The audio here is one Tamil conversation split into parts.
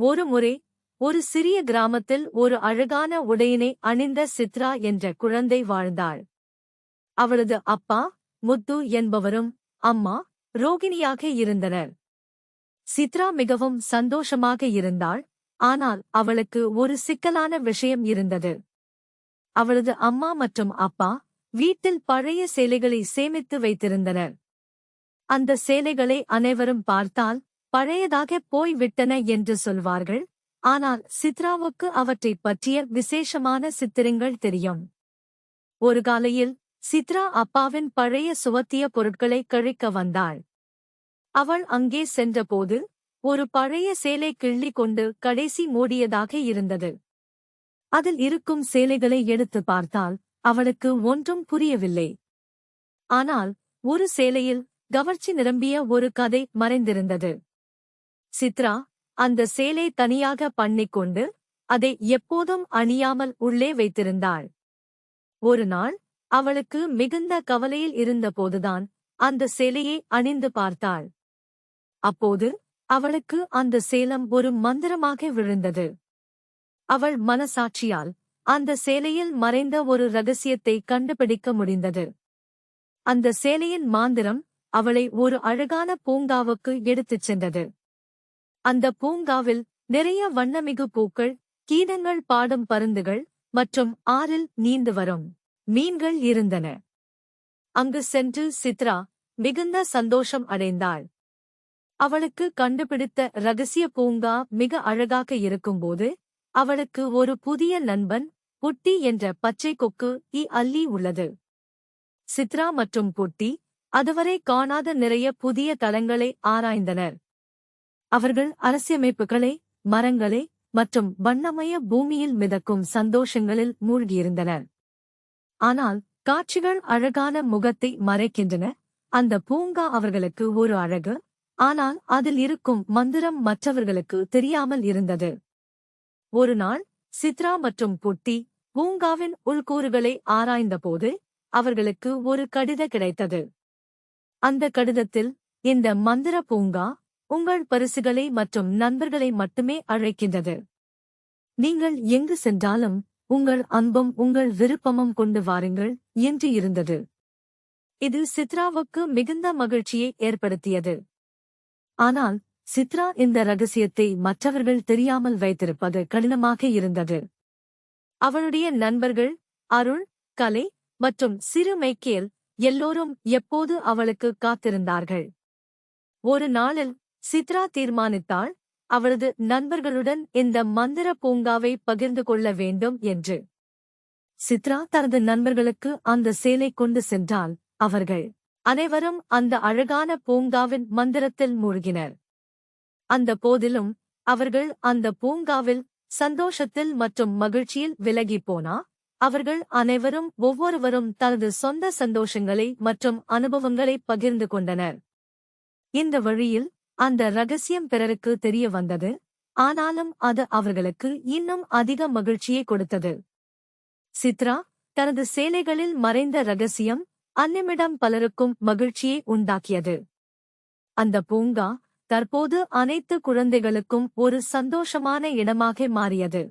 ஒருமுறை ஒரு சிறிய கிராமத்தில் ஒரு அழகான உடையினை அணிந்த சித்ரா என்ற குழந்தை வாழ்ந்தாள். அவளது அப்பா முத்து என்பவரும் அம்மா ரோகிணியாக இருந்தனர். சித்ரா மிகவும் சந்தோஷமாக இருந்தாள். ஆனால் அவளுக்கு ஒரு சிக்கலான விஷயம் இருந்தது. அவளது அம்மா மற்றும் அப்பா வீட்டில் பழைய சேலைகளை சேமித்து வைத்திருந்தனர். அந்த சேலைகளை அனைவரும் பார்த்தால் பழையதாக போய் விட்டன என்று சொல்வார்கள். ஆனால் சித்ராவுக்கு அவற்றைப் பற்றிய விசேஷமான சித்திரங்கள் தெரியும். ஒரு காலையில் சித்ரா அப்பாவின் பழைய சுவத்திய பொருட்களை கழிக்க வந்தாள். அவள் அங்கே சென்றபோது ஒரு பழைய சேலை கிள்ளி கொண்டு கடைசி மூடியதாக இருந்தது. அதில் இருக்கும் சேலைகளை எடுத்து பார்த்தால் அவளுக்கு ஒன்றும் புரியவில்லை. ஆனால் ஒரு சேலையில் கவர்ச்சி நிரம்பிய ஒரு கதை மறைந்திருந்தது. சித்ரா அந்த சேலை தனியாக பண்ணிக்கொண்டு அதை எப்போதும் அணியாமல் உள்ளே வைத்திருந்தாள். ஒரு நாள் அவளுக்கு மிகுந்த கவலையில் இருந்தபோதுதான் அந்த சேலையை அணிந்து பார்த்தாள். அப்போது அவளுக்கு அந்த சேலம் ஒரு மந்திரமாக விழுந்தது. அவள் மனசாட்சியால் அந்த சேலையில் மறைந்த ஒரு ரகசியத்தை கண்டுபிடிக்க முடிந்தது. அந்த சேலையின் மாந்திரம் அவளை ஒரு அழகான பூங்காவுக்கு எடுத்துச் சென்றது. அந்த பூங்காவில் நிறைய வண்ணமிகு பூக்கள், கீதங்கள் பாடும் பருந்துகள் மற்றும் ஆறில் நீந்து வரும் மீன்கள் இருந்தன. அங்கு சென்று சித்ரா மிகுந்த சந்தோஷம் அடைந்தாள். அவளுக்கு கண்டுபிடித்த ரகசிய பூங்கா மிக அழகாக இருக்கும்போது அவளுக்கு ஒரு புதிய நண்பன் புட்டி என்ற பச்சை கொக்கு அல்லி உள்ளது. சித்ரா மற்றும் புட்டி அதுவரை காணாத நிறைய புதிய தளங்களை ஆராய்ந்தனர். அவர்கள் அரசியமைப்புகளை, மரங்களை மற்றும் வண்ணமய பூமியில் மிதக்கும் சந்தோஷங்களில் மூழ்கியிருந்தனர். ஆனால் காட்சிகள் அழகான முகத்தை மறைக்கின்றன. அந்த பூங்கா அவர்களுக்கு ஒரு அழகு, ஆனால் அதில் இருக்கும் மந்திரம் மற்றவர்களுக்கு தெரியாமல் இருந்தது. ஒரு நாள் சித்ரா மற்றும் புட்டி பூங்காவின் உள்கூறுகளை ஆராய்ந்தபோது அவர்களுக்கு ஒரு கடிதம் கிடைத்தது. அந்த கடிதத்தில், இந்த மந்திர பூங்கா உங்கள் பரிசுகளை மற்றும் நண்பர்களை மட்டுமே அழைக்கின்றது. நீங்கள் எங்கு சென்றாலும் உங்கள் அன்பும் உங்கள் விருப்பமும் கொண்டு வாருங்கள் என்று இருந்தது. இது சித்ராவுக்கு மிகுந்த மகிழ்ச்சியை ஏற்படுத்தியது. ஆனால் சித்ரா இந்த ரகசியத்தை மற்றவர்கள் தெரியாமல் வைத்திருப்பது கடினமாக இருந்தது. அவளுடைய நண்பர்கள் அருள், கலை மற்றும் சிறு மைக்கேல் எல்லோரும் எப்போது அவளுக்கு காத்திருந்தார்கள். ஒரு நாளில் சித்ரா தீர்மானித்தாள் அவளது நண்பர்களுடன் இந்த மந்திர பூங்காவை பகிர்ந்து கொள்ள வேண்டும் என்று. சித்ரா தனது நண்பர்களுக்கு அந்த சேலை கொண்டு சென்றால் அவர்கள் அனைவரும் அந்த அழகான பூங்காவின் மந்திரத்தில் மூழ்கினர். அந்த போதிலும் அவர்கள் அந்த பூங்காவில் சந்தோஷத்தில் மற்றும் மகிழ்ச்சியில் விலகிப் போனா அவர்கள் அனைவரும் ஒவ்வொருவரும் தனது சொந்த சந்தோஷங்களை மற்றும் அனுபவங்களை பகிர்ந்து கொண்டனர். இந்த வழியில் அந்த ரகசியம் பிறருக்கு தெரிய வந்தது. ஆனாலும் அது அவர்களுக்கு இன்னும் அதிக மகிழ்ச்சியை கொடுத்தது. சித்ரா தனது சேலைகளில் மறைந்த ரகசியம் அந்நிமிடம் பலருக்கும் மகிழ்ச்சியை உண்டாக்கியது. அந்த பூங்கா தற்போது அனைத்து குழந்தைகளுக்கும் ஒரு சந்தோஷமான இடமாக மாறியது.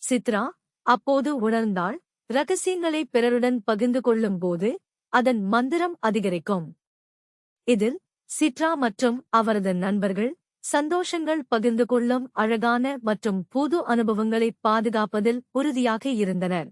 சித்ரா அப்போது உணர்ந்தாள், ரகசியங்களை பிறருடன் பகிர்ந்து கொள்ளும் போது அதன் மந்திரம் அதிகரிக்கும். இதில் சித்ரா மற்றும் அவரது நண்பர்கள் சந்தோஷங்கள் பகிர்ந்து கொள்ளும் அழகான மற்றும் புது அனுபவங்களை பாதுகாப்பதில் உறுதியாக இருந்தனர்.